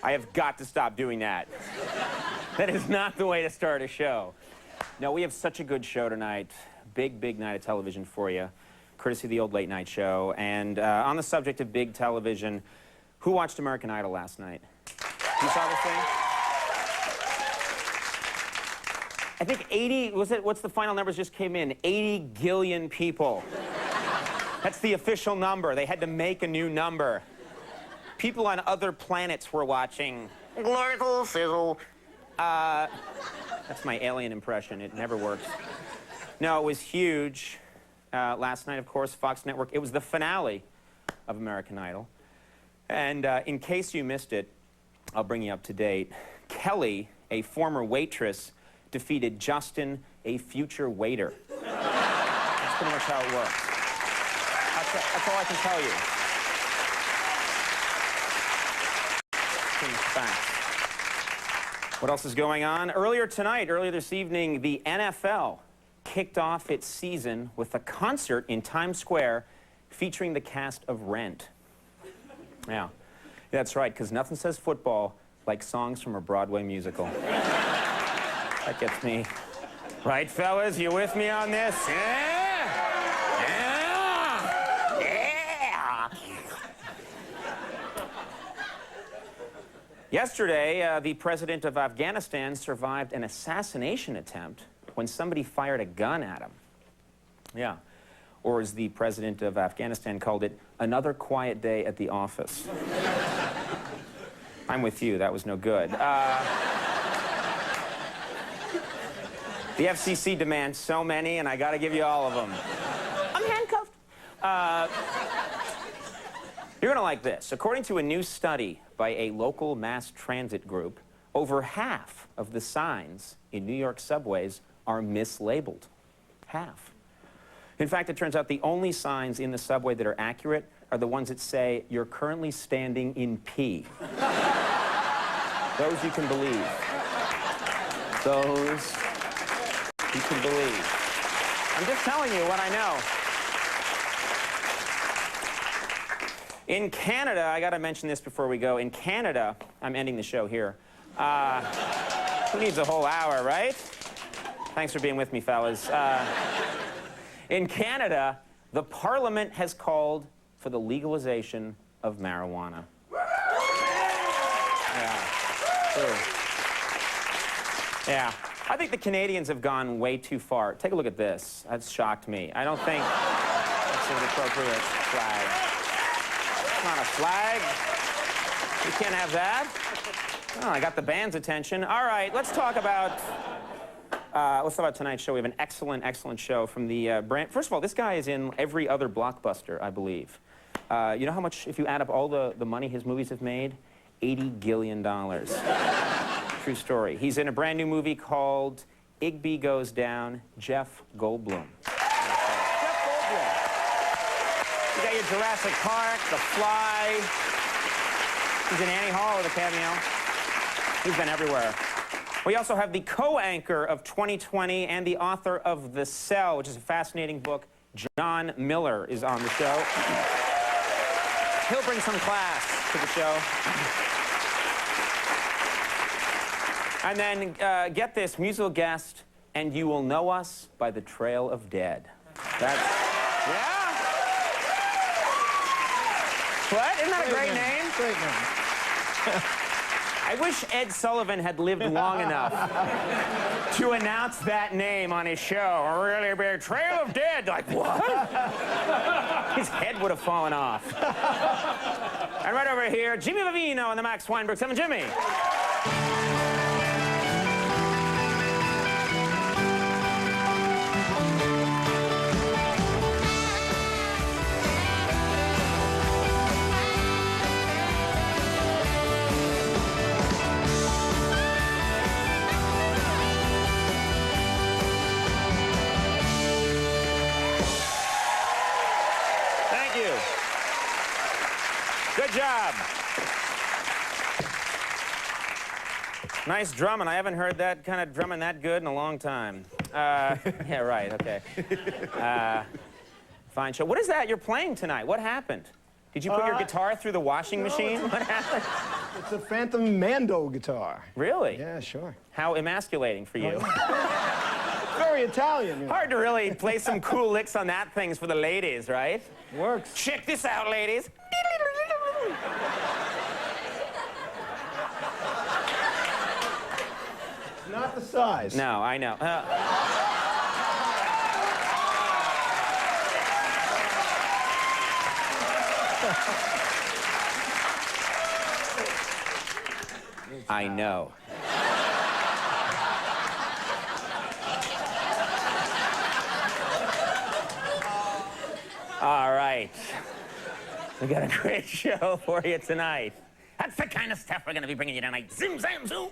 I have got to stop doing that. That is not the way to start a show. No, we have such a good show tonight. Big, big night of television for you, courtesy of the old late night show. And on the subject of big television, who watched American Idol last night? You saw this thing? I think 80, what's the final numbers just came in? 80 gillion people. That's the official number. They had to make a new number. People on other planets were watching. Glorgle fizzle. That's my alien impression. It never works. No, it was huge. Last night, of course, Fox Network. It was the finale of American Idol. And in case you missed it, I'll bring you up to date. Kelly, a former waitress, defeated Justin, a future waiter. That's pretty much how it works. That's all I can tell you. Facts. What else is going on? Earlier this evening, the NFL kicked off its season with a concert in Times Square featuring the cast of Rent. Yeah, that's right, because nothing says football like songs from a Broadway musical. That gets me. Right, fellas? You with me on this? Yeah! Yeah! Yeah! Yesterday, the president of Afghanistan survived an assassination attempt when somebody fired a gun at him. Yeah. Or as the president of Afghanistan called it, another quiet day at the office. I'm with you. That was no good. The FCC demands so many, and I got to give you all of them. I'm handcuffed. You're going to like this. According to a new study by a local mass transit group, over half of the signs in New York subways are mislabeled. Half. In fact, it turns out the only signs in the subway that are accurate are the ones that say, "You're currently standing in pee." Those you can believe. Those you can believe. I'm just telling you what I know. In Canada, I got to mention this before we go. In Canada, I'm ending the show here. Who needs a whole hour, right? Thanks for being with me, fellas. In Canada, the parliament has called for the legalization of marijuana. Yeah. True. Yeah. I think the Canadians have gone way too far. Take a look at this. That's shocked me. I don't think that's an appropriate flag. It's not a flag. You can't have that. Oh, I got the band's attention. All right, let's talk about tonight's show. We have an excellent, excellent show from the brand. First of all, this guy is in every other blockbuster, I believe. You know how much, if you add up all the money his movies have made? $80 gillion. True story. He's in a brand new movie called Igby Goes Down, Jeff Goldblum. Jeff Goldblum. You got your Jurassic Park, The Fly. He's in Annie Hall with a cameo. He's been everywhere. We also have the co-anchor of 2020 and the author of The Cell, which is a fascinating book. John Miller is on the show. He'll bring some class to the show. And then, get this, musical guest, and you will know us by the Trail of Dead. That's, yeah? What? Isn't that a great name? Great name. I wish Ed Sullivan had lived long enough to announce that name on his show. A really big Trail of Dead. Like, what? His head would have fallen off. And right over here, Jimmy Vivino and the Max Weinberg 7. Jimmy. Good job. Nice drumming. I haven't heard that kind of drumming that good in a long time. Yeah, right, okay. Fine show. What is that you're playing tonight? What happened? Did you put your guitar through the washing machine? What happened? It's a Phantom Mando guitar. Really? Yeah, sure. How emasculating for you. Very Italian, you know. Hard to really play some cool licks on that thing for the ladies, right? Works. Check this out, ladies. Not the size. No, I know. I know. All right. We got a great show for you tonight. That's the kind of stuff we're going to be bringing you tonight. Zim, zam, zoom.